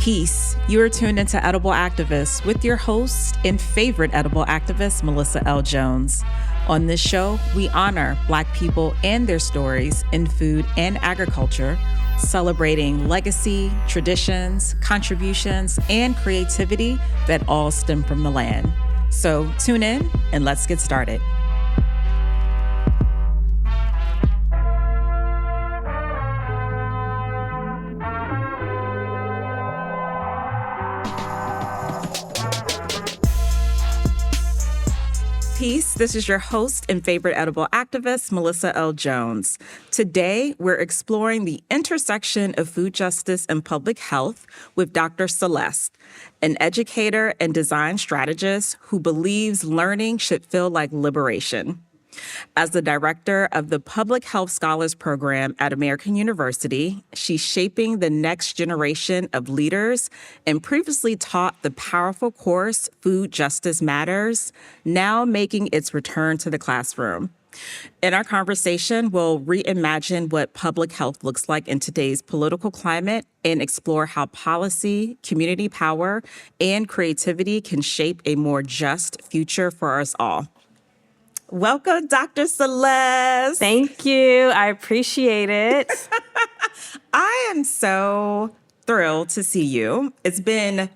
Peace. You are tuned into Edible Activists with your host and favorite edible activist, Melissa L. Jones. On this show, we honor Black people and their stories in food and agriculture, celebrating legacy, traditions, contributions, and creativity that all stem from the land. So tune in and let's get started. Peace. This is your host and favorite edible activist, Melissa L. Jones. Today, we're exploring the intersection of food justice and public health with Dr. Celeste, an educator and design strategist who believes learning should feel like liberation. As the director of the Public Health Scholars Program at American University, she's shaping the next generation of leaders and previously taught the powerful course, Food Justice Matters, now making its return to the classroom. In our conversation, we'll reimagine what public health looks like in today's political climate and explore how policy, community power, and creativity can shape a more just future for us all. Welcome, Dr. Celeste. Thank you. I appreciate it. I am so thrilled to see you. It's been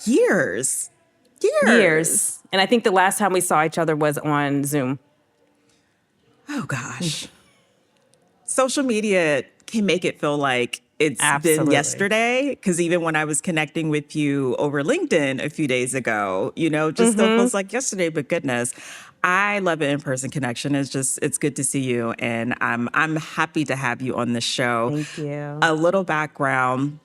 years. And I think the last time we saw each other was on Zoom. Oh, gosh. Social media can make it feel like it's been yesterday, because even when I was connecting with you over LinkedIn a few days ago, still feels like yesterday, but goodness. I love an in-person connection. It's good to see you, and I'm happy to have you on the show. Thank you. A little background.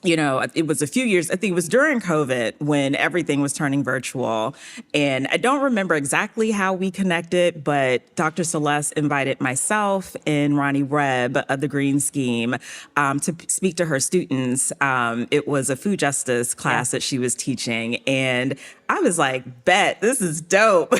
It was a few years, I think it was during COVID when everything was turning virtual. And I don't remember exactly how we connected, but Dr. Celeste invited myself and Ronnie Reb of the Green Scheme to speak to her students. It was a food justice class that she was teaching. And I was like, bet, this is dope.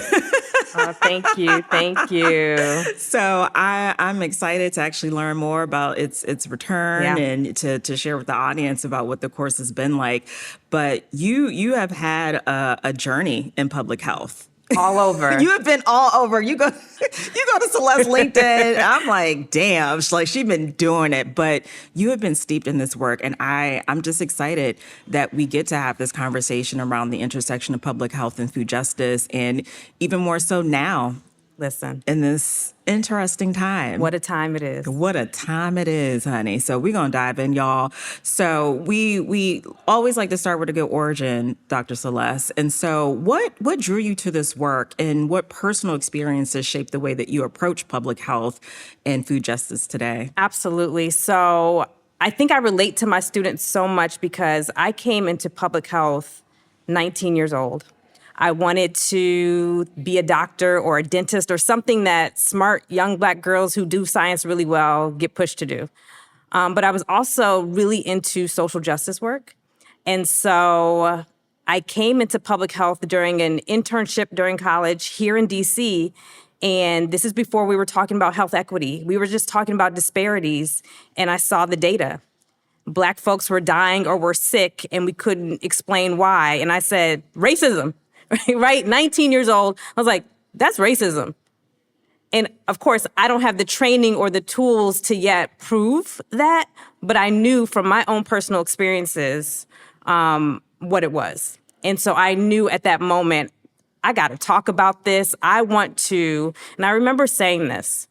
Oh, thank you. Thank you. So I'm excited to actually learn more about its return and to share with the audience about what the course has been like. But you have had a journey in public health. All over. You have been all over. You go to Celeste LinkedIn. I'm like, damn, she's been doing it. But you have been steeped in this work, and I'm just excited that we get to have this conversation around the intersection of public health and food justice, and even more so now. Listen. In this interesting time. What a time it is. What a time it is, honey. So we're going to dive in, y'all. So we always like to start with a good origin, Dr. Celeste. And so what drew you to this work, and what personal experiences shaped the way that you approach public health and food justice today? Absolutely. So I think I relate to my students so much because I came into public health 19 years old. I wanted to be a doctor or a dentist or something that smart young Black girls who do science really well get pushed to do. But I was also really into social justice work. And so I came into public health during an internship during college here in DC. And this is before we were talking about health equity. We were just talking about disparities. And I saw the data. Black folks were dying or were sick, and we couldn't explain why. And I said, racism. Right? 19 years old. I was like, that's racism. And of course, I don't have the training or the tools to yet prove that, but I knew from my own personal experiences what it was. And so I knew at that moment, I got to talk about this. I want to, and I remember saying this.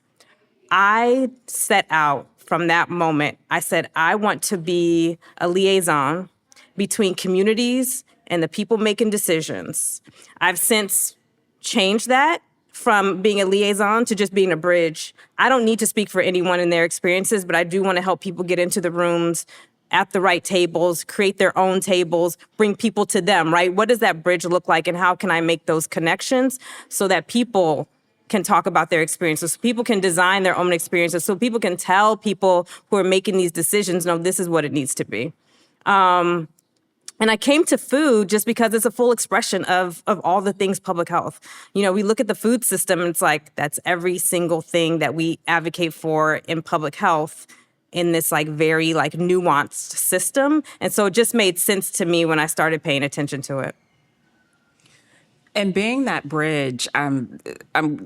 I set out from that moment. I said, I want to be a liaison between communities and the people making decisions. I've since changed that from being a liaison to just being a bridge. I don't need to speak for anyone in their experiences, but I do want to help people get into the rooms at the right tables, create their own tables, bring people to them, right? What does that bridge look like, and how can I make those connections so that people can talk about their experiences, so people can design their own experiences, so people can tell people who are making these decisions, no, this is what it needs to be. And I came to food just because it's a full expression of all the things public health. You know, we look at the food system and it's like, that's every single thing that we advocate for in public health. in this like very like nuanced system. And so it just made sense to me when I started paying attention to it. And being that bridge, I'm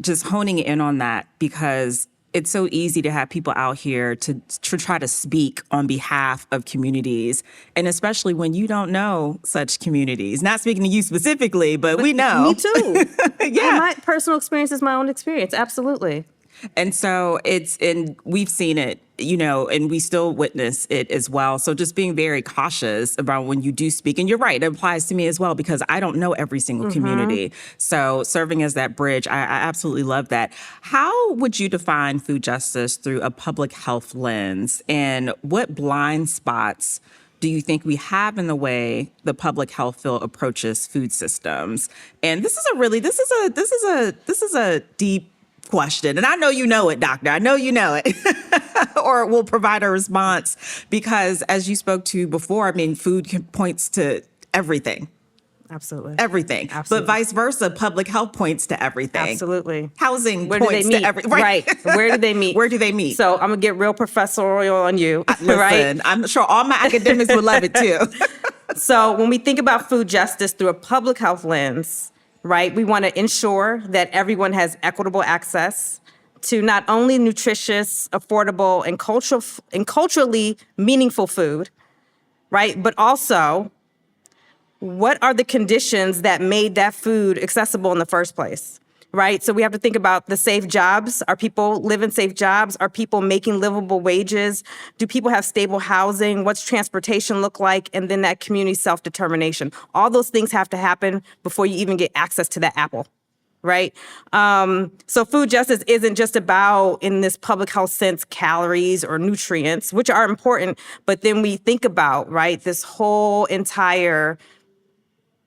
just honing in on that because it's so easy to have people out here to try to speak on behalf of communities, and especially when you don't know such communities. Not speaking to you specifically, but we know. Me too. Yeah. And my personal experience is my own experience. Absolutely. And so and we've seen it, and we still witness it as well. So just being very cautious about when you do speak. And you're right, it applies to me as well, because I don't know every single community. So serving as that bridge, I absolutely love that. How would you define food justice through a public health lens? And what blind spots do you think we have in the way the public health field approaches food systems? And this is a deep question. And I know you know it, doctor. I know you know it. Or will provide a response, because as you spoke to before, I mean, food points to everything. Absolutely. Everything. Absolutely. But vice versa, public health points to everything. Absolutely. Housing Where do points they meet? to everything. Right. Where do they meet? Where do they meet? So I'm going to get real professorial on you. Listen, right? I'm sure all my academics would love it too. So when we think about food justice through a public health lens, right, we want to ensure that everyone has equitable access to not only nutritious, affordable, and culturally meaningful food, right, but also what are the conditions that made that food accessible in the first place, right? So we have to think about the safe jobs. Are people living safe jobs? Are people making livable wages? Do people have stable housing? What's transportation look like? And then that community self-determination. All those things have to happen before you even get access to that apple, right? So food justice isn't just about, in this public health sense, calories or nutrients, which are important, but then we think about, right, this whole entire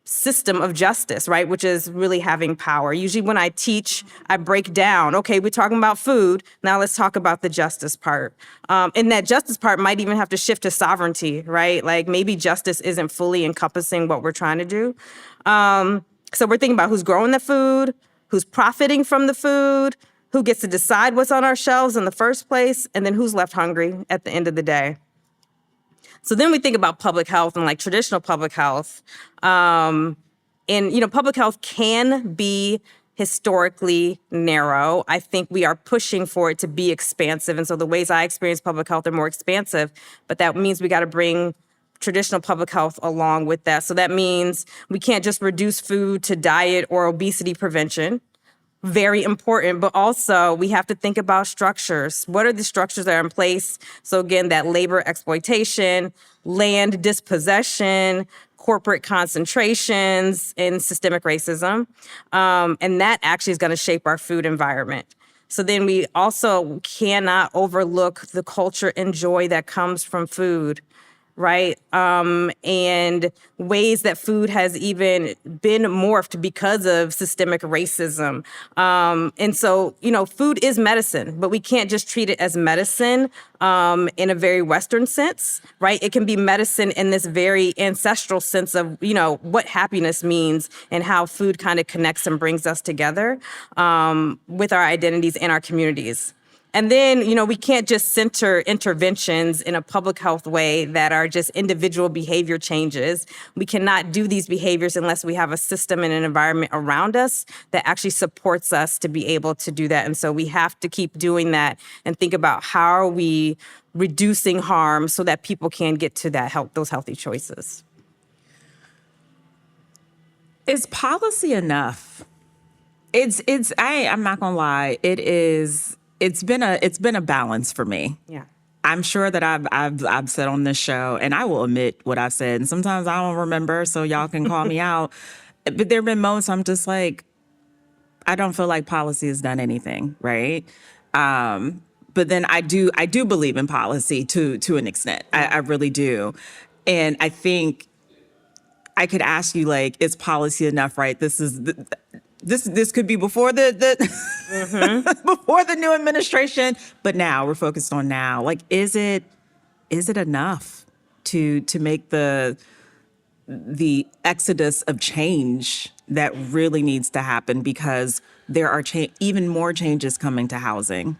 system of justice, right, which is really having power. Usually when I teach, I break down, okay, we're talking about food, now let's talk about the justice part. And that justice part might even have to shift to sovereignty, right? Like maybe justice isn't fully encompassing what we're trying to do. So we're thinking about who's growing the food, who's profiting from the food, who gets to decide what's on our shelves in the first place, and then who's left hungry at the end of the day. So then we think about public health and like traditional public health. And, public health can be historically narrow. I think we are pushing for it to be expansive. And so the ways I experience public health are more expansive, but that means we got to bring traditional public health along with that. So that means we can't just reduce food to diet or obesity prevention. Very important, but also we have to think about structures. What are the structures that are in place? So again, that labor exploitation, land dispossession, corporate concentrations, and systemic racism. And that actually is going to shape our food environment. So then we also cannot overlook the culture and joy that comes from food, right? And ways that food has even been morphed because of systemic racism. And so, food is medicine, but we can't just treat it as medicine in a very Western sense, right? It can be medicine in this very ancestral sense of, what happiness means and how food kind of connects and brings us together with our identities and our communities. And then, we can't just center interventions in a public health way that are just individual behavior changes. We cannot do these behaviors unless we have a system and an environment around us that actually supports us to be able to do that. And so we have to keep doing that and think about how are we reducing harm so that people can get to those healthy choices. Is policy enough? I'm not gonna lie, it is. It's been a balance for me. Yeah. I'm sure that I've said on this show, and I will admit what I've said, and sometimes I don't remember, so y'all can call me out. But there have been moments I'm just like, I don't feel like policy has done anything, right? But then I do believe in policy to an extent. I really do, and I think I could ask you, like, is policy enough? Right? This could be before the before the new administration, but now we're focused on now. Like, is it enough to make the exodus of change that really needs to happen, because there are even more changes coming to housing?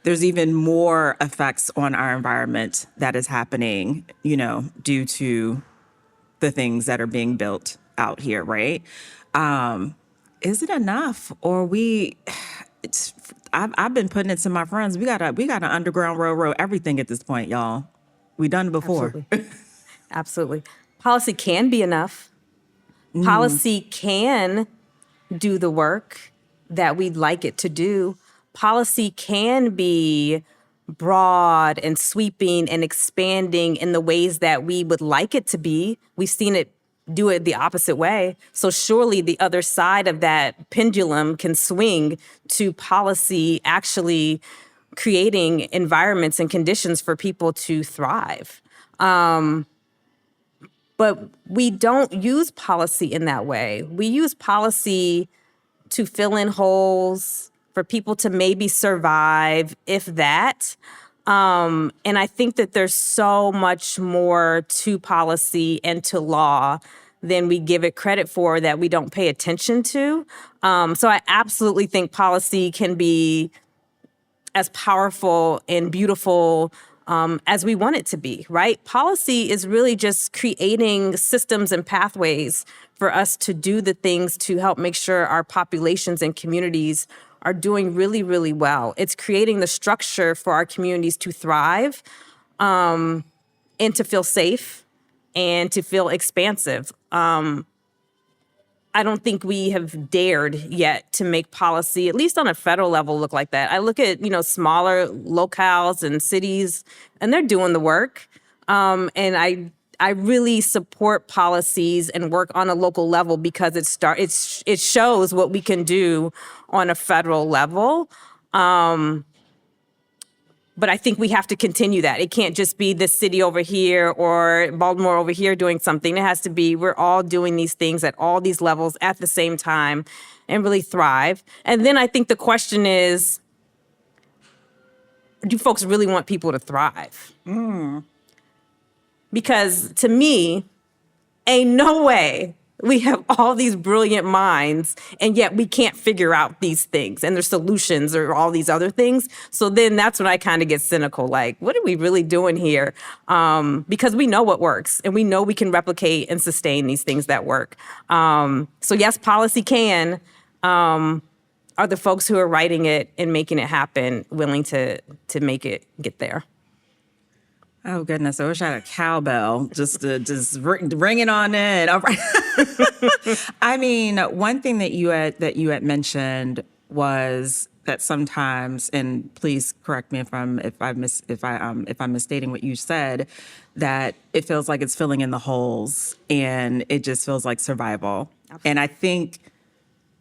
there's even more effects on our environment that is happening, due to the things that are being built out here, right? Is it enough, or I've been putting it to my friends. We got an underground railroad everything at this point, y'all. We done it before. Absolutely. Absolutely. Policy can be enough. Policy can do the work that we'd like it to do. Policy can be broad and sweeping and expanding in the ways that we would like it to be. We've seen it do it the opposite way. So surely the other side of that pendulum can swing to policy actually creating environments and conditions for people to thrive. But we don't use policy in that way. We use policy to fill in holes, for people to maybe survive, if that. And I think that there's so much more to policy and to law than we give it credit for that we don't pay attention to. So I absolutely think policy can be as powerful and beautiful as we want it to be, right? Policy is really just creating systems and pathways for us to do the things to help make sure our populations and communities are doing really, really well. It's creating the structure for our communities to thrive and to feel safe and to feel expansive. I don't think we have dared yet to make policy, at least on a federal level, look like that. I look at, smaller locales and cities, and they're doing the work. And I really support policies and work on a local level because it shows what we can do on a federal level. But I think we have to continue that. It can't just be the city over here or Baltimore over here doing something. It has to be we're all doing these things at all these levels at the same time and really thrive. And then I think the question is, do folks really want people to thrive? Because to me, ain't no way we have all these brilliant minds, and yet we can't figure out these things and their solutions or all these other things. So then that's when I kind of get cynical, like, what are we really doing here? Because we know what works, and we know we can replicate and sustain these things that work. So yes, policy can. Are the folks who are writing it and making it happen willing to make it get there? Oh goodness! I wish I had a cowbell just to ring it on in. All right. I mean, one thing that you had mentioned was that sometimes, and please correct me if I'm misstating what you said, that it feels like it's filling in the holes, and it just feels like survival. Absolutely. And I think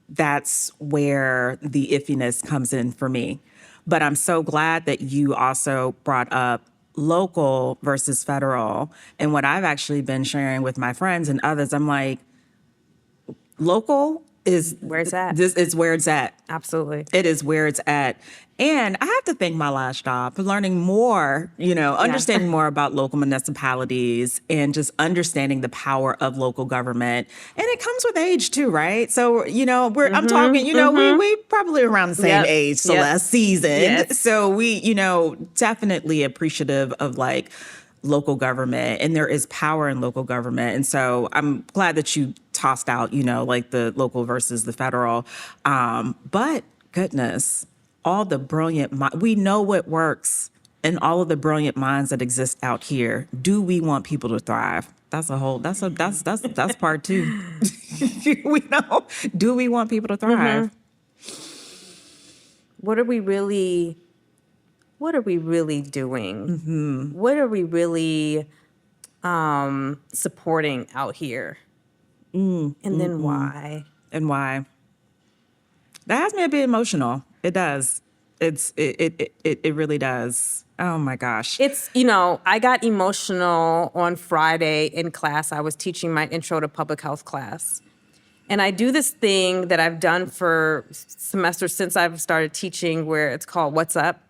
that's where the iffiness comes in for me. But I'm so glad that you also brought up local versus federal. And what I've actually been sharing with my friends and others, I'm like, local is where it's at. This is where it's at. Absolutely. It is where it's at. And I have to thank my last job for learning more, understanding more about local municipalities and just understanding the power of local government. And it comes with age too, right? So, I'm talking, we probably around the same age, Celeste, seasoned. Yes. So we, definitely appreciative of like local government, and there is power in local government. And so I'm glad that you tossed out, like the local versus the federal. But goodness, all the brilliant, we know what works, and all of the brilliant minds that exist out here. Do we want people to thrive? That's part two. We know. Do we want people to thrive? What are we really doing? Mm-hmm. What are we really supporting out here? And then why? And why? That has me a bit emotional. It does. It really does. Oh my gosh. It's, I got emotional on Friday in class. I was teaching my intro to public health class. And I do this thing that I've done for semesters since I've started teaching, where it's called What's Up?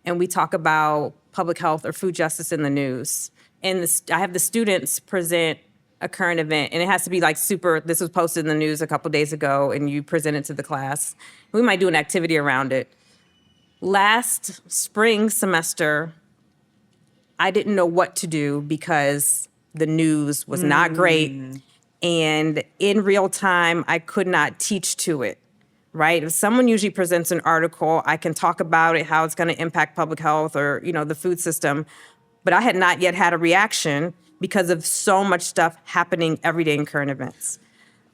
And we talk about public health or food justice in the news. And I have the students present a current event, and it has to be like this was posted in the news a couple days ago, and you present it to the class. We might do an activity around it. Last spring semester, I didn't know what to do because the news was not great. And in real time, I could not teach to it, right? If someone usually presents an article, I can talk about it, how it's going to impact public health or, the food system. But I had not yet had a reaction because of so much stuff happening every day in current events.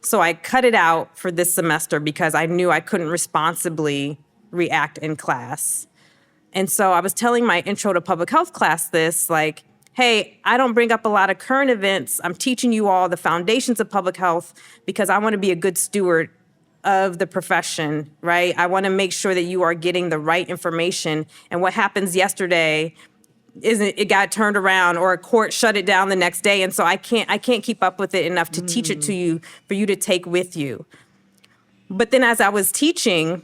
So I cut it out for this semester because I knew I couldn't responsibly react in class. And so I was telling my intro to public health class this, like, hey, I don't bring up a lot of current events. I'm teaching you all the foundations of public health because I want to be a good steward of the profession, right? I want to make sure that you are getting the right information. And what happens yesterday isn't, it got turned around or a court shut it down the next day. And so I can't keep up with it enough to teach it to you for you to take with you. But then as I was teaching,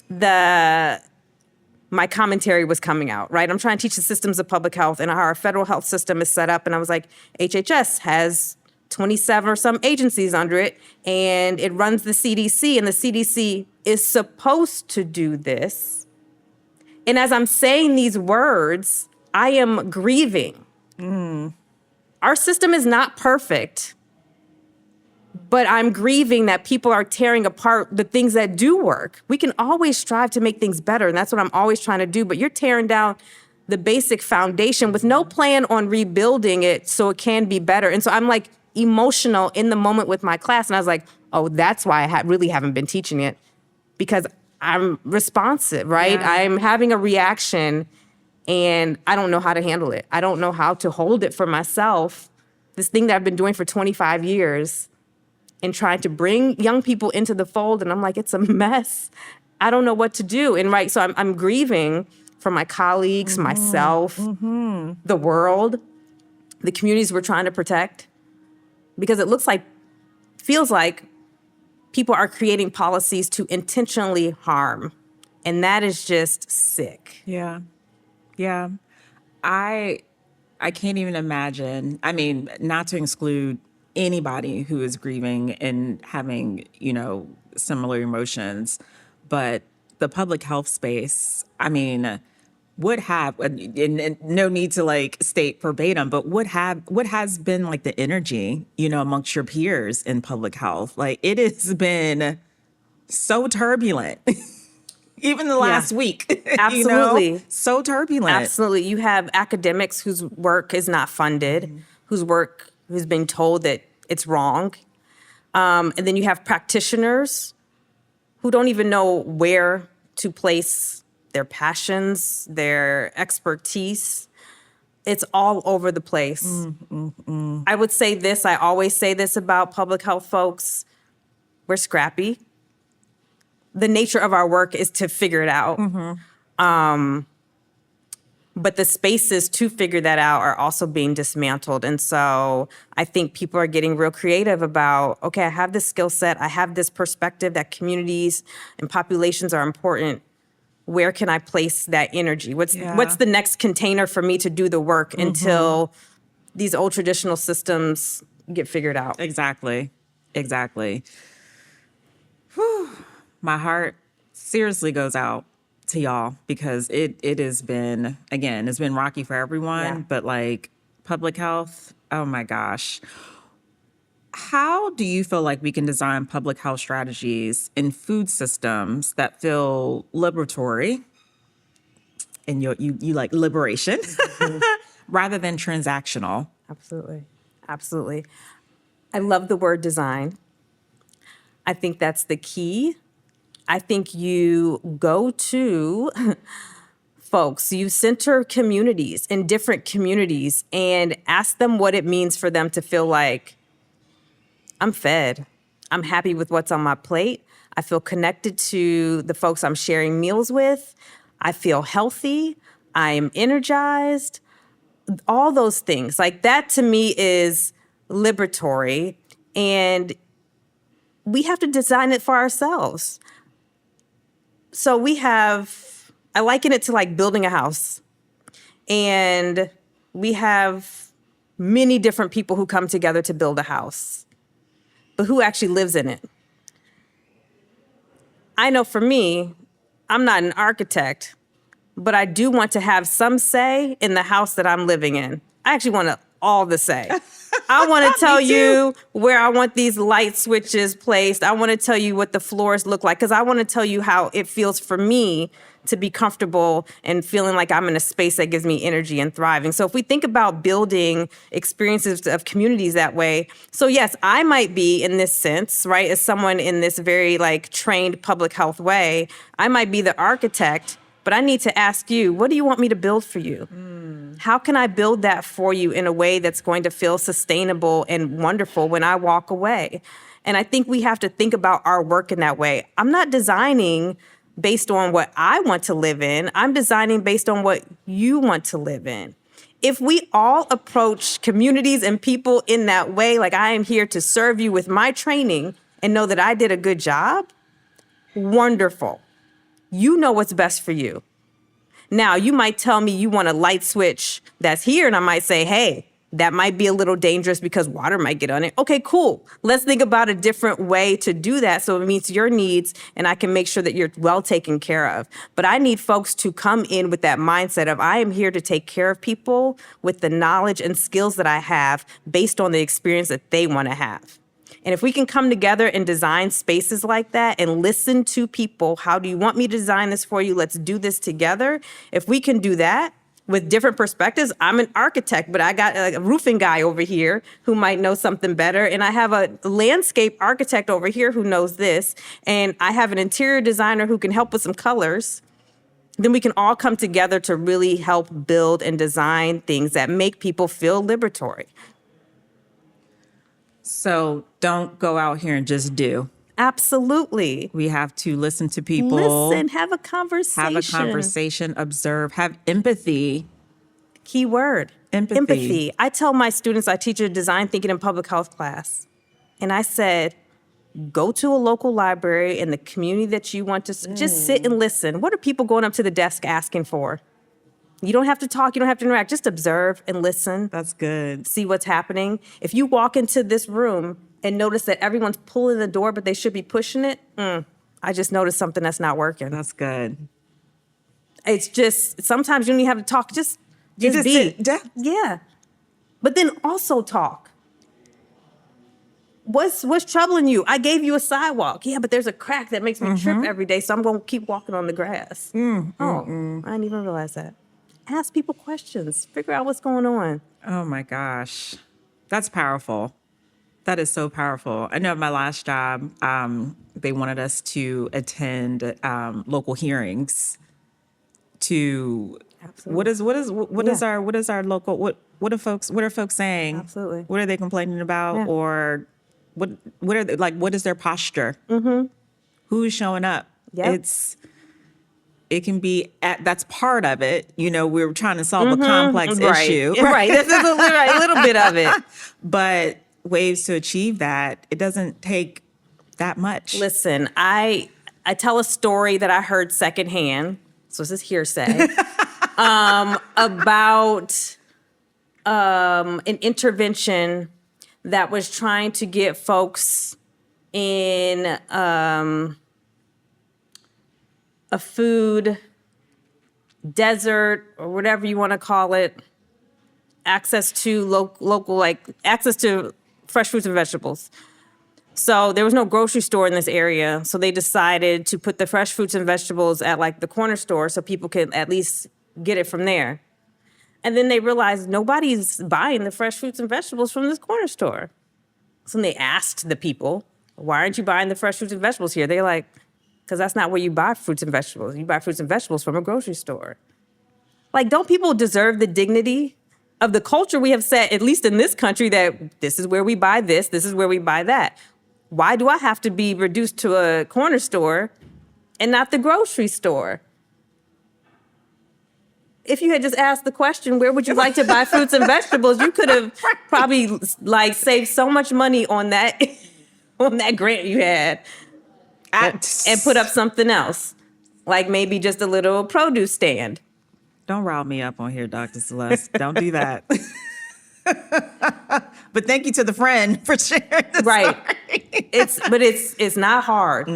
my commentary was coming out, right? I'm trying to teach the systems of public health and how our federal health system is set up. And I was like, HHS has 27 or some agencies under it, and it runs the CDC, and the CDC is supposed to do this. And as I'm saying these words, I am grieving. Our system is not perfect, but I'm grieving that people are tearing apart the things that do work. We can always strive to make things better, and that's what I'm always trying to do, but you're tearing down the basic foundation with no plan on rebuilding it so it can be better. And so I'm like emotional in the moment with my class, and I was like, oh, that's why I really haven't been teaching it, because I'm responsive, right? Yeah. I'm having a reaction, and I don't know how to handle it. I don't know how to hold it for myself, this thing that I've been doing for 25 years. And trying to bring young people into the fold. And I'm like, it's a mess. I don't know what to do. And right, so I'm grieving for my colleagues, myself, the world, the communities we're trying to protect. Because it feels like people are creating policies to intentionally harm. And that is just sick. Yeah. Yeah. I can't even imagine. I mean, not to exclude anybody who is grieving and having, similar emotions, but the public health space, I mean, and no need to like state verbatim, but what has been like the energy, amongst your peers in public health? Like, it has been so turbulent. Even the last week. Absolutely. So turbulent. Absolutely. You have academics whose work is not funded, who's been told that it's wrong. And then you have practitioners who don't even know where to place their passions, their expertise. It's all over the place. I would say this, I always say this about public health folks, we're scrappy. The nature of our work is to figure it out. But the spaces to figure that out are also being dismantled. And so I think people are getting real creative about, okay, I have this skill set, I have this perspective that communities and populations are important. Where can I place that energy? What's the next container for me to do the work until these old traditional systems get figured out? Exactly. Whew. My heart seriously goes out to y'all because it has been, again, it's been rocky for everyone, but like public health, oh my gosh. How do you feel like we can design public health strategies in food systems that feel liberatory, and you like liberation, rather than transactional? Absolutely. I love the word design. I think that's the key. I think you go to folks, you center communities in different communities and ask them what it means for them to feel like, I'm fed. I'm happy with what's on my plate. I feel connected to the folks I'm sharing meals with. I feel healthy. I am energized. All those things. Like, that to me is liberatory. And we have to design it for ourselves. So I liken it to like building a house. And we have many different people who come together to build a house. But who actually lives in it? I know for me, I'm not an architect, but I do want to have some say in the house that I'm living in. I actually want all the say. I want to tell you where I want these light switches placed. I want to tell you what the floors look like, because I want to tell you how it feels for me to be comfortable and feeling like I'm in a space that gives me energy and thriving. So if we think about building experiences of communities that way, so yes, I might be in this sense, right, as someone in this very like trained public health way, I might be the architect, but I need to ask you, what do you want me to build for you? How can I build that for you in a way that's going to feel sustainable and wonderful when I walk away? And I think we have to think about our work in that way. I'm not designing based on what I want to live in. I'm designing based on what you want to live in. If we all approach communities and people in that way, like I am here to serve you with my training and know that I did a good job, wonderful. You know what's best for you. Now, you might tell me you want a light switch that's here, and I might say, hey, that might be a little dangerous because water might get on it. Okay, cool. Let's think about a different way to do that so it meets your needs and I can make sure that you're well taken care of. But I need folks to come in with that mindset of I am here to take care of people with the knowledge and skills that I have based on the experience that they want to have. And if we can come together and design spaces like that and listen to people, how do you want me to design this for you? Let's do this together. If we can do that with different perspectives, I'm an architect, but I got a roofing guy over here who might know something better. And I have a landscape architect over here who knows this. And I have an interior designer who can help with some colors. Then we can all come together to really help build and design things that make people feel liberatory. So don't go out here and just do. Absolutely. We have to listen to people. Listen, have a conversation. Observe, have empathy. Key word. Empathy. I tell my students, I teach a design thinking and public health class. And I said, go to a local library in the community that you want to just sit and listen. What are people going up to the desk asking for? You don't have to talk, you don't have to interact, just observe and listen. That's good. See what's happening. If you walk into this room and notice that everyone's pulling the door, but they should be pushing it, I just noticed something that's not working. That's good. It's just, sometimes you don't even have to talk, just be. Yeah. But then also talk. What's troubling you? I gave you a sidewalk. Yeah, but there's a crack that makes me trip every day, so I'm going to keep walking on the grass. I didn't even realize that. Ask people questions. Figure out what's going on. Oh, my gosh. That's powerful. That is so powerful. I know at my last job, they wanted us to attend local hearings to Absolutely. what is our local what are folks saying? Absolutely. What are they complaining about? Yeah. Or what are they, like, what is their posture? Who's showing up? Yep. It can be that's part of it. You know, we're trying to solve a complex issue. Right. That's a little bit of it. But ways to achieve that, it doesn't take that much. Listen, I tell a story that I heard secondhand, so this is hearsay, about an intervention that was trying to get folks in a food desert or whatever you want to call it, access to local, like access to fresh fruits and vegetables. So there was no grocery store in this area. So they decided to put the fresh fruits and vegetables at like the corner store so people could at least get it from there. And then they realized nobody's buying the fresh fruits and vegetables from this corner store. So then they asked the people, why aren't you buying the fresh fruits and vegetables here? They're like, because that's not where you buy fruits and vegetables. You buy fruits and vegetables from a grocery store. Like, don't people deserve the dignity of the culture we have set, at least in this country, that this is where we buy this is where we buy that? Why do I have to be reduced to a corner store and not the grocery store? If you had just asked the question, where would you like to buy fruits and vegetables, you could have probably like saved so much money on that grant you had. And put up something else, like maybe just a little produce stand. Don't rile me up on here, Dr. Celeste. Don't do that. But thank you to the friend for sharing the story. It's not hard.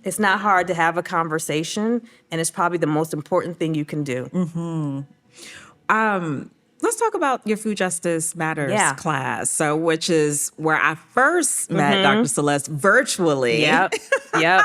It's not hard to have a conversation, and it's probably the most important thing you can do. Let's talk about your Food Justice Matters Yeah. class. So, which is where I first met Dr. Celeste virtually. Yep. Yep.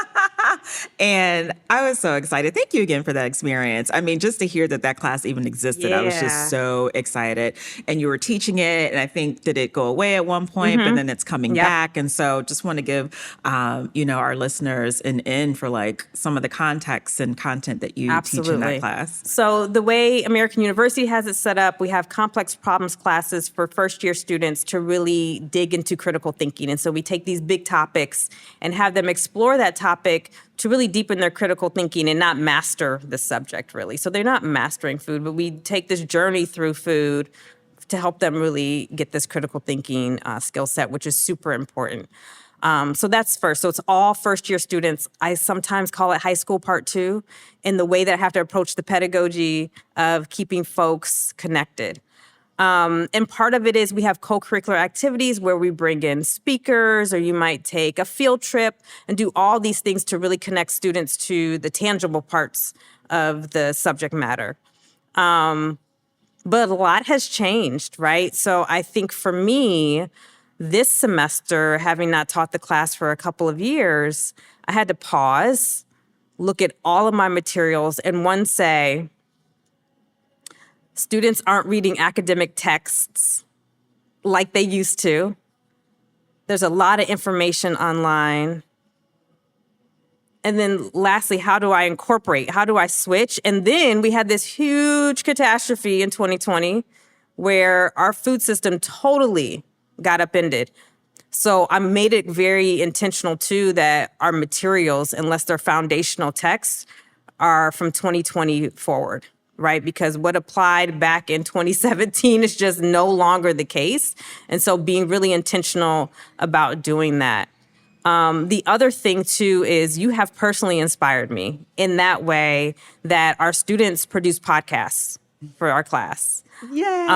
And I was so excited. Thank you again for that experience. I mean, just to hear that class even existed, I was Yeah. just so excited. And you were teaching it, and I think, did it go away at one point, but then it's coming Yep. back. And so just want to give, our listeners an in for like some of the context and content that you teach in that class. So the way American University has it set up, we have complex problems classes for first-year students to really dig into critical thinking. And so we take these big topics and have them explore that topic to really deepen their critical thinking and not master the subject, really. So they're not mastering food, but we take this journey through food to help them really get this critical thinking skill set, which is super important. So that's first. So it's all first-year students. I sometimes call it high school part 2 in the way that I have to approach the pedagogy of keeping folks connected. And part of it is we have co-curricular activities where we bring in speakers, or you might take a field trip and do all these things to really connect students to the tangible parts of the subject matter. But a lot has changed, right? So I think for me, this semester, having not taught the class for a couple of years, I had to pause, look at all of my materials, and say, students aren't reading academic texts like they used to. There's a lot of information online. And then lastly, how do I incorporate? How do I switch? And then we had this huge catastrophe in 2020 where our food system totally got upended. So I made it very intentional too that our materials, unless they're foundational texts, are from 2020 forward, right? Because what applied back in 2017 is just no longer the case. And so being really intentional about doing that. The other thing too is you have personally inspired me in that way that our students produce podcasts for our class. Yay!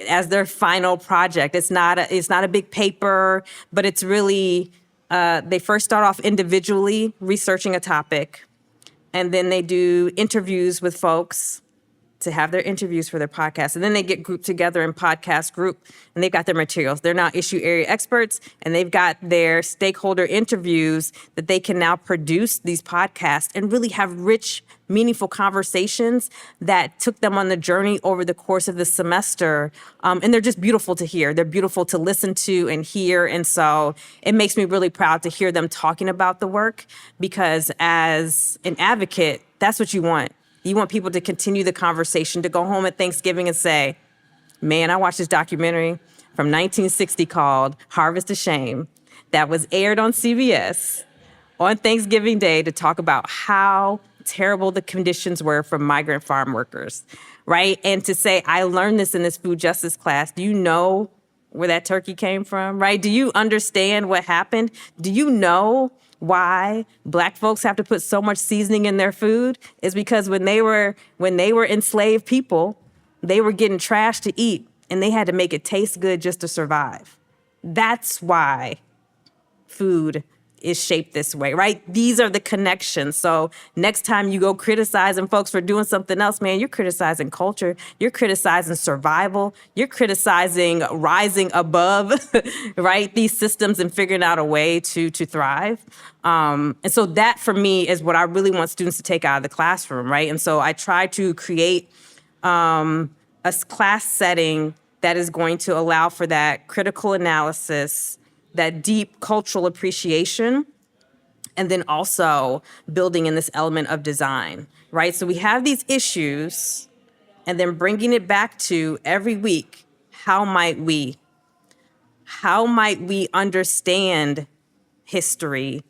As their final project. It's not a big paper, but it's really they first start off individually researching a topic, and then they do interviews with folks to have their interviews for their podcast. And then they get grouped together in podcast group, and they've got their materials. They're now issue area experts, and they've got their stakeholder interviews that they can now produce these podcasts and really have rich, meaningful conversations that took them on the journey over the course of the semester. And they're just beautiful to hear. They're beautiful to listen to and hear. And so it makes me really proud to hear them talking about the work, because as an advocate, that's what you want. You want people to continue the conversation, to go home at Thanksgiving and say, man, I watched this documentary from 1960 called Harvest of Shame that was aired on CBS on Thanksgiving Day to talk about how terrible the conditions were for migrant farm workers, right? And to say, I learned this in this food justice class. Do you know where that turkey came from, right? Do you understand what happened? Do you know why Black folks have to put so much seasoning in their food? Is because when they were enslaved people, they were getting trash to eat, and they had to make it taste good just to survive. That's why food is shaped this way, right? These are the connections. So next time you go criticizing folks for doing something else, man, you're criticizing culture. You're criticizing survival. You're criticizing rising above, right? These systems and figuring out a way to thrive. And so that for me is what I really want students to take out of the classroom, right? And so I try to create a class setting that is going to allow for that critical analysis, that deep cultural appreciation, and then also building in this element of design, right? So we have these issues, and then bringing it back to every week, how might we understand history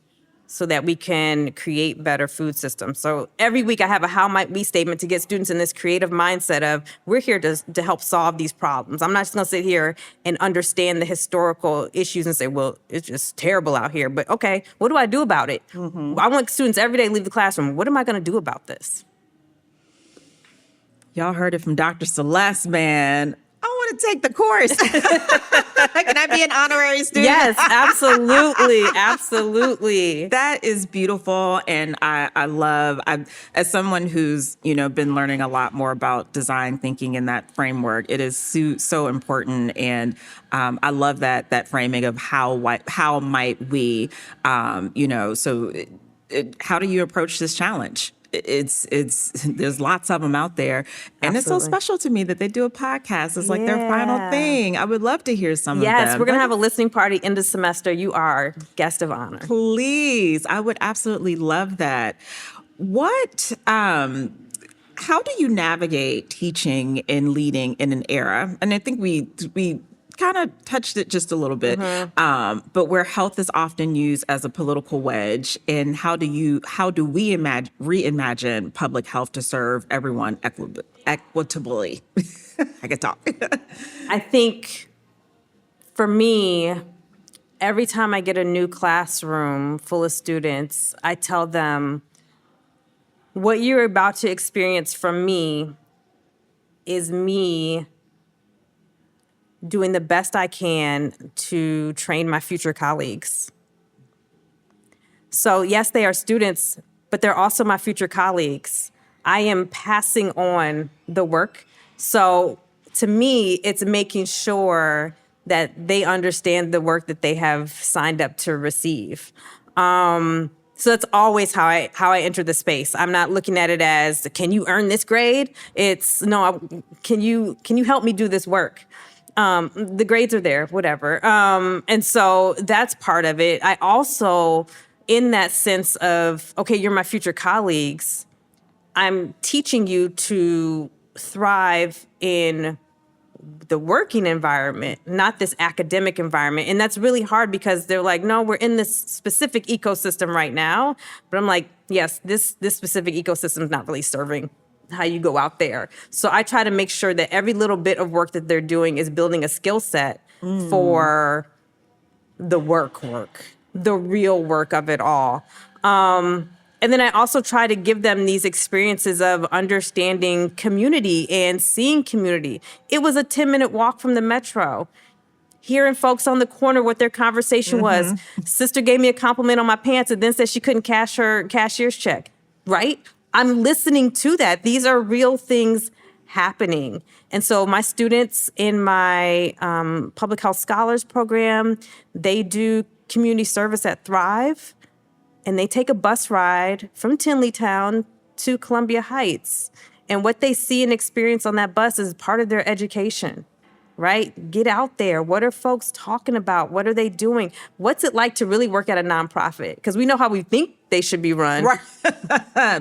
so that we can create better food systems? So every week I have a how might we statement to get students in this creative mindset of we're here to help solve these problems. I'm not just gonna sit here and understand the historical issues and say, well, it's just terrible out here, but okay, what do I do about it? I want students every day leave the classroom. What am I gonna do about this? Y'all heard it from Dr. Celeste, man. I want to take the course. Can I be an honorary student. Yes, absolutely. Absolutely. That is beautiful. And I love, as someone who's, been learning a lot more about design thinking in that framework, it is so important. And I love that framing of how might we, how do you approach this challenge? It's there's lots of them out there, and Absolutely. it's so special to me that they do a podcast. It's like their final Yeah. thing. I would love to hear some of them. Yes, we're going to have a listening party end of semester. You are guest of honor. Please, I would absolutely love that. What? How do you navigate teaching and leading in an era? And I think we kind of touched it just a little bit, but where health is often used as a political wedge. And how do we reimagine public health to serve everyone equitably? I can talk. I think for me, every time I get a new classroom full of students, I tell them, what you're about to experience from me is me doing the best I can to train my future colleagues. So yes, they are students, but they're also my future colleagues. I am passing on the work. So to me, it's making sure that they understand the work that they have signed up to receive. So that's always how I enter the space. I'm not looking at it as, can you earn this grade? It's, no, can you help me do this work? The grades are there, whatever. And so that's part of it. I also, in that sense of, okay, you're my future colleagues, I'm teaching you to thrive in the working environment, not this academic environment. And that's really hard because they're like, no, we're in this specific ecosystem right now. But I'm like, yes, this specific ecosystem is not really serving how you go out there. So I try to make sure that every little bit of work that they're doing is building a skill set for the work, the real work of it all. And then I also try to give them these experiences of understanding community and seeing community. It was a 10-minute walk from the metro. Hearing folks on the corner what their conversation was. Sister gave me a compliment on my pants and then said she couldn't cash her cashier's check, right? I'm listening to that. These are real things happening. And so my students in my public health scholars program, they do community service at Thrive, and they take a bus ride from Tinleytown to Columbia Heights. And what they see and experience on that bus is part of their education, right? Get out there. What are folks talking about? What are they doing? What's it like to really work at a nonprofit? Because we know how we think they should be run. Right.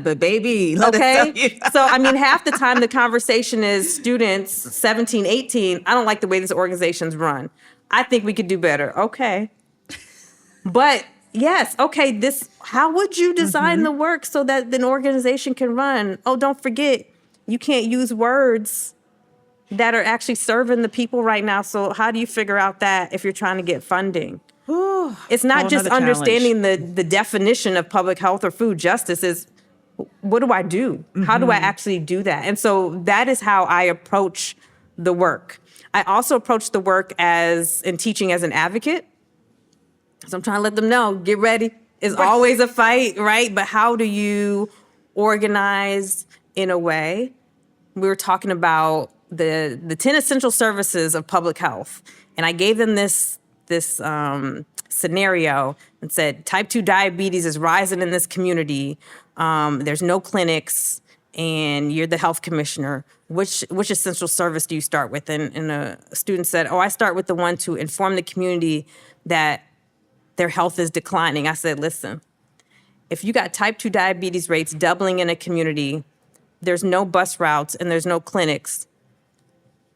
But baby, let us tell you. So, I mean, half the time the conversation is students, 17, 18, I don't like the way this organization's run. I think we could do better. Okay. But yes, okay, how would you design the work so that an organization can run? Oh, don't forget, you can't use words that are actually serving the people right now. So how do you figure out that if you're trying to get funding? It's not just understanding the definition of public health or food justice. Is what do I do? How do I actually do that? And so that is how I approach the work. I also approach the work in teaching as an advocate. So I'm trying to let them know, get ready. It's always a fight, right? But how do you organize in a way? We were talking about the 10 essential services of public health. And I gave them this scenario and said, type 2 diabetes is rising in this community. There's no clinics and you're the health commissioner. Which essential service do you start with? And a student said, I start with the one to inform the community that their health is declining. I said, listen, if you got type 2 diabetes rates doubling in a community, there's no bus routes and there's no clinics,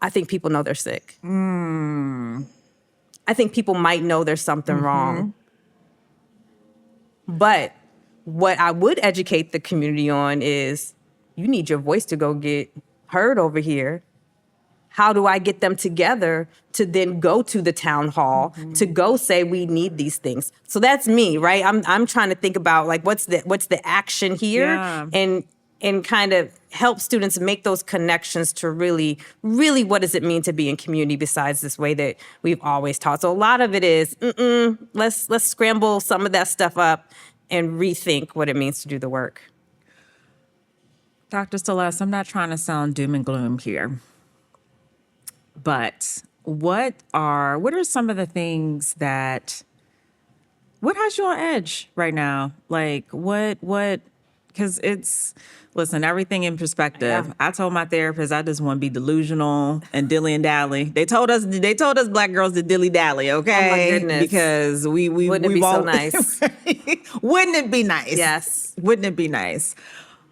I think people know they're sick. I think people might know there's something wrong. But what I would educate the community on is you need your voice to go get heard over here. How do I get them together to then go to the town hall to go say we need these things? So that's me, right? I'm trying to think about like what's the action here, and and kind of help students make those connections to really, really what does it mean to be in community besides this way that we've always taught. So a lot of it is, let's scramble some of that stuff up and rethink what it means to do the work. Dr. Celeste, I'm not trying to sound doom and gloom here, but what are some of the things what has you on edge right now? Like what, because listen, everything in perspective. Yeah. I told my therapist I just want to be delusional and dilly and dally. They told us black girls to dilly dally, okay? Oh my goodness. Because Wouldn't it be so nice? Wouldn't it be nice? Yes. Wouldn't it be nice?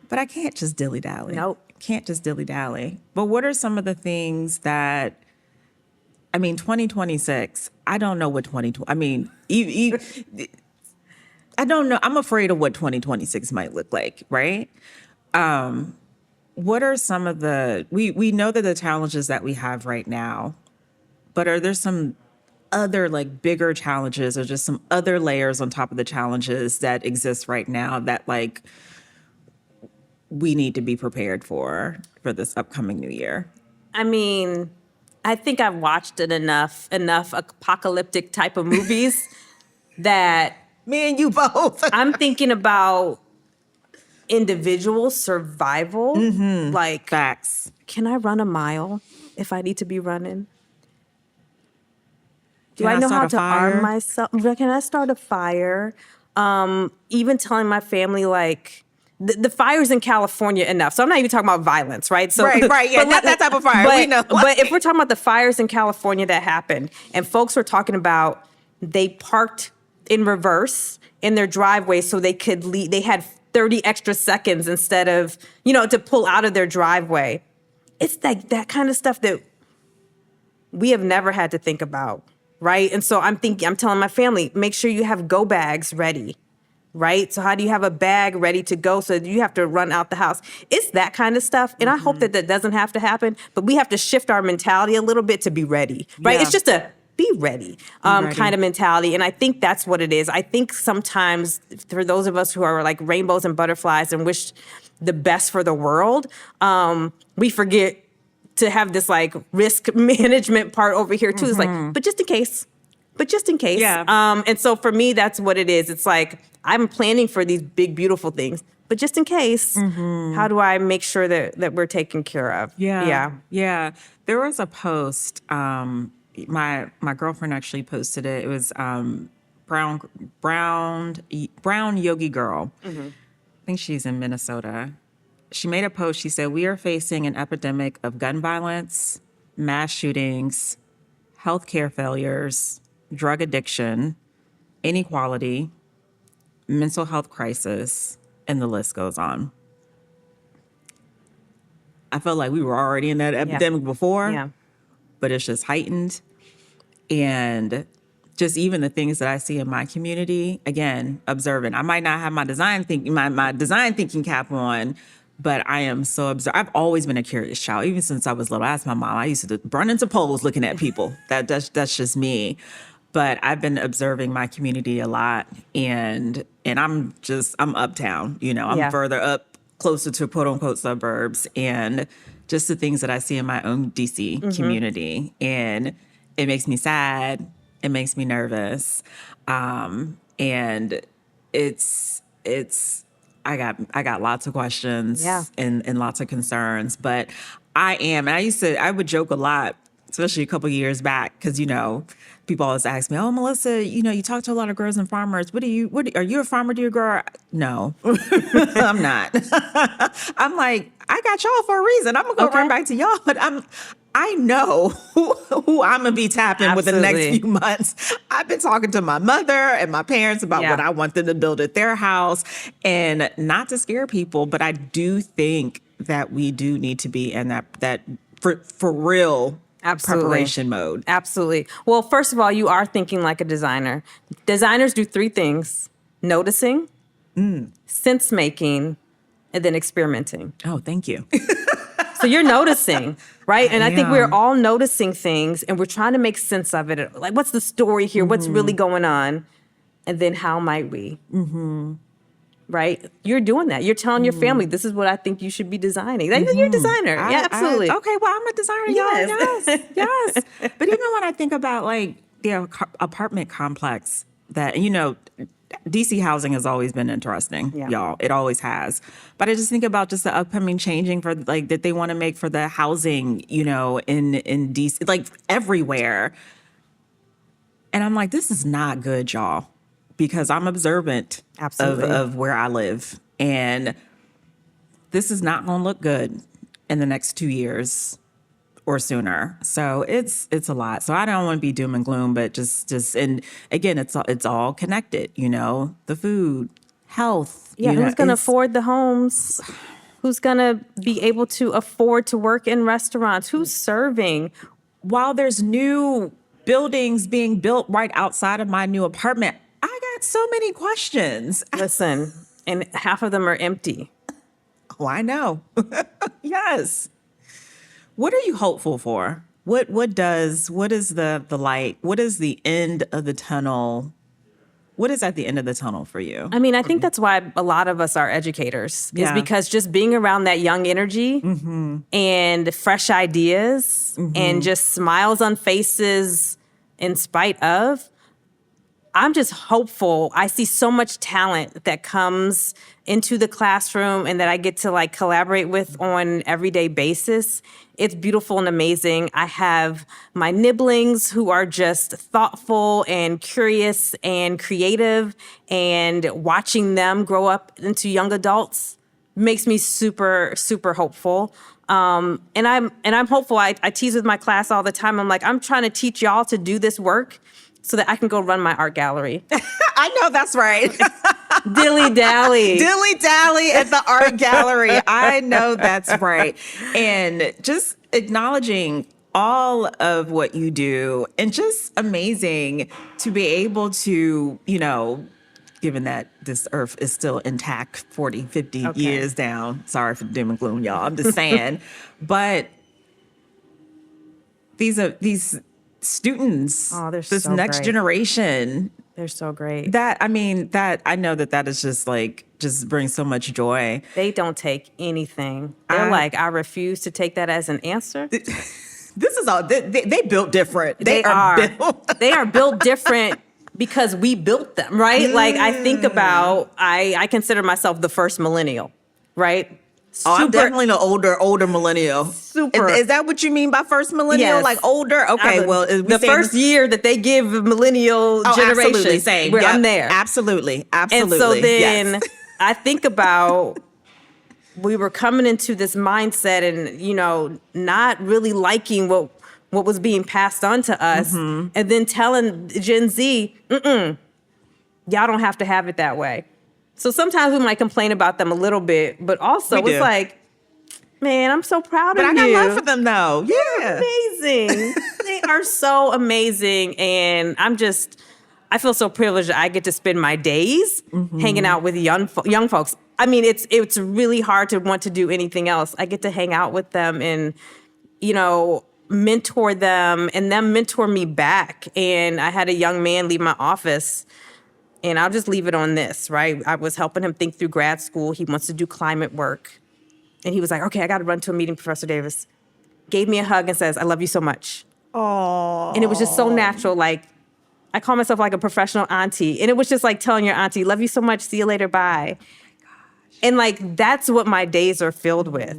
But I can't just dilly dally. Nope. Can't just dilly dally. But what are some of the things that 2026, I don't know what 2020, I don't know. I'm afraid of what 2026 might look like, right? What are some of we know that the challenges that we have right now, but are there some other like bigger challenges or just some other layers on top of the challenges that exist right now that like we need to be prepared for this upcoming new year? I think I've watched enough apocalyptic type of movies that Me and you both. I'm thinking about individual survival. Like, Facts. can I run a mile if I need to be running? Do Can I I know start how a to fire? arm myself? Can I start a fire? Even telling my family, like, the fire's in California enough. So I'm not even talking about violence, right? So, Right, yeah, not that type of fire. But, We know. but if we're talking about the fires in California that happened, and folks were talking about they parked in reverse in their driveway so they could leave. They had 30 extra seconds instead of, to pull out of their driveway. It's like that kind of stuff that we have never had to think about, right? And so I'm telling my family, make sure you have go bags ready, right? So how do you have a bag ready to go so that you have to run out the house? It's that kind of stuff. And I hope that doesn't have to happen, but we have to shift our mentality a little bit to be ready, right? Yeah. It's just a be ready, ready. kind of mentality. And I think that's what it is. I think sometimes for those of us who are like rainbows and butterflies and wish the best for the world, we forget to have this like risk management part over here too. It's like, but just in case. Yeah. And so for me, that's what it is. It's like, I'm planning for these big, beautiful things, but just in case, how do I make sure that we're taken care of? Yeah. There was a post, my girlfriend actually posted it. It was brown yogi girl. I think she's in Minnesota. She made a post. She said, "We are facing an epidemic of gun violence, mass shootings, healthcare failures, drug addiction, inequality, mental health crisis, and the list goes on." I felt like we were already in that epidemic before. Yeah. But it's just heightened. And just even the things that I see in my community, again, observant. I might not have my design thinking cap on, but I am so observant. I've always been a curious child, even since I was little. I asked my mom. I used to run into poles looking at people. That's just me. But I've been observing my community a lot, and I'm uptown. I'm further up, closer to quote unquote suburbs, and just the things that I see in my own DC community. And it makes me sad. It makes me nervous. And it's I got lots of questions and lots of concerns, but I would joke a lot, especially a couple years back, because people always ask me, "Oh, Melissa, you talk to a lot of girls and farmers. Are you a farmer? Do you grow?" No, I'm not. I'm like, I got y'all for a reason. I'm gonna go run back to y'all, but I know who I'm gonna be tapping within the next few months. I've been talking to my mother and my parents about what I want them to build at their house, and not to scare people, but I do think that we do need to be in that for real. Absolutely. Preparation mode. Absolutely. Well, first of all, you are thinking like a designer. Designers do three things: noticing, sense making, and then experimenting. Oh, thank you. So you're noticing, right? And I think am. we're all noticing things and we're trying to make sense of it. Like, what's the story here? What's really going on? And then how might we? right? You're doing that. You're telling your family, this is what I think you should be designing. Like, you're a designer. Yeah, absolutely. Okay, well, I'm a designer, Yes. y'all. Yes. But even when I think about like the apartment complex that, DC housing has always been interesting, Yeah. y'all. It always has. But I just think about just the upcoming changing for like that they want to make for the housing, in DC, like everywhere. And I'm like, this is not good, y'all, because I'm observant Absolutely. of where I live. And this is not going to look good in the next 2 years or sooner. So it's a lot. So I don't want to be doom and gloom, but just and again, it's all connected, the food, health. Yeah, who's going to afford the homes? Who's going to be able to afford to work in restaurants? Who's serving? While there's new buildings being built right outside of my new apartment, I got so many questions. Listen, and half of them are empty. Oh, I know. Yes. What are you hopeful for? What is the light? What is the end of the tunnel? What is at the end of the tunnel for you? I mean, I think that's why a lot of us are educators, is Yeah. because just being around that young energy and fresh ideas and just smiles on faces in spite of, I'm just hopeful. I see so much talent that comes into the classroom and that I get to like collaborate with on an everyday basis. It's beautiful and amazing. I have my nibblings who are just thoughtful and curious and creative, and watching them grow up into young adults makes me super, super hopeful. And I'm hopeful. I tease with my class all the time. I'm like, I'm trying to teach y'all to do this work so that I can go run my art gallery. I know that's right. Dilly-dally. Dilly-dally at the art gallery. I know that's right. And just acknowledging all of what you do, and just amazing to be able to, given that this earth is still intact 40, 50 Okay. years down. Sorry for the doom and gloom, y'all. I'm just saying. But these students, Oh, they're this so next great. generation, They're so great. that I know that is just brings so much joy. They don't take anything. They're like, I refuse to take that as an answer. This is all they built different. They are. built. They are built different because we built them, right? Like, I think about, I consider myself the first millennial, right? Oh, I'm definitely an older millennial. Super. Is that what you mean by first millennial? Yes. Like older? Okay, well, the first year that they give millennial generation, absolutely, same. where Yep. I'm there. Absolutely. And so then yes. I think about, we were coming into this mindset and, not really liking what was being passed on to us, and then telling Gen Z, y'all don't have to have it that way. So sometimes we might complain about them a little bit, but also We it's do. like, man, I'm so proud But of I you. got love for them though. Yeah. Amazing. They are so amazing. And I feel so privileged that I get to spend my days hanging out with young folks. I mean, it's really hard to want to do anything else. I get to hang out with them and, mentor them, and them mentor me back. And I had a young man leave my office, and I'll just leave it on this, right? I was helping him think through grad school. He wants to do climate work. And he was like, okay, I got to run to a meeting, Professor Davis. Gave me a hug and says, I love you so much. Oh. And it was just so natural. Like, I call myself like a professional auntie. And it was just like telling your auntie, love you so much, see you later, bye. And like, that's what my days are filled with.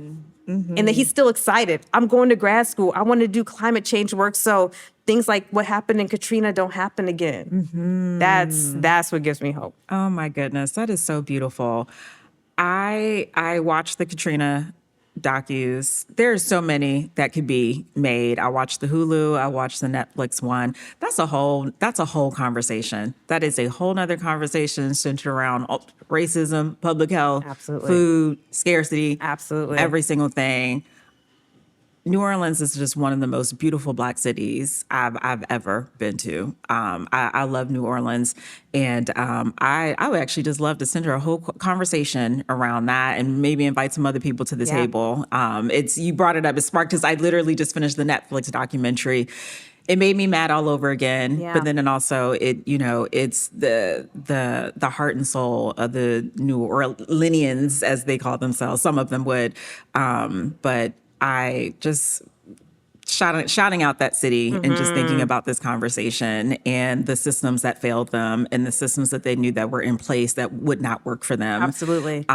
And that he's still excited. I'm going to grad school. I want to do climate change work so things like what happened in Katrina don't happen again. That's what gives me hope. Oh my goodness, that is so beautiful. I watched the Katrina docus. There's so many that could be made. I watched the Hulu. I watched the Netflix one. That's a whole conversation. That is a whole nother conversation centered around racism, public health, Absolutely. food, scarcity, Absolutely. every single thing. New Orleans is just one of the most beautiful Black cities I've ever been to. I love New Orleans, and I would actually just love to center a whole conversation around that, and maybe invite some other people to the Yeah. table. You brought it up. It sparked because I literally just finished the Netflix documentary. It made me mad all over again. Yeah. But then also it's the heart and soul of the New Orleanians, as they call themselves. Some of them would. But I just shouting out that city and just thinking about this conversation and the systems that failed them and the systems that they knew that were in place that would not work for them. Absolutely.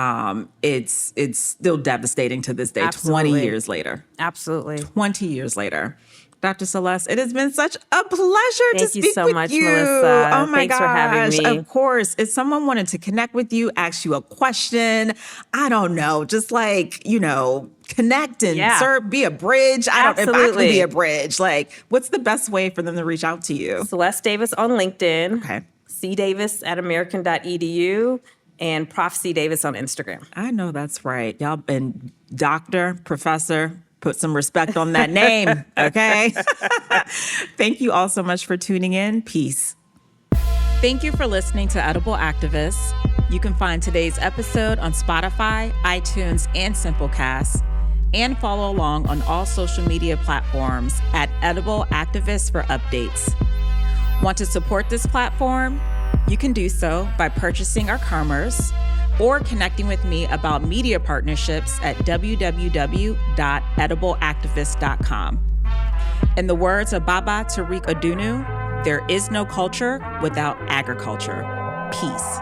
It's still devastating to this day, Absolutely. 20 years later. Absolutely. 20 years later. Dr. Celeste, it has been such a pleasure to Thank you speak so with much, you. Melissa. Oh my Thanks gosh. for having me. Of course. If someone wanted to connect with you, ask you a question, I don't know, just connect and be a bridge. If I Absolutely. could be a bridge, what's the best way for them to reach out to you? Celeste Davis on LinkedIn. Okay. cdavis@american.edu and Prof. C. Davis on Instagram. I know that's right. Y'all been doctor, professor, put some respect on that name, okay? Thank you all so much for tuning in. Peace. Thank you for listening to Edible Activists. You can find today's episode on Spotify, iTunes, and Simplecast, and follow along on all social media platforms at Edible Activists for updates. Want to support this platform? You can do so by purchasing our commerce or connecting with me about media partnerships at www.edibleactivist.com. In the words of Baba Tariq Adunu, there is no culture without agriculture. Peace.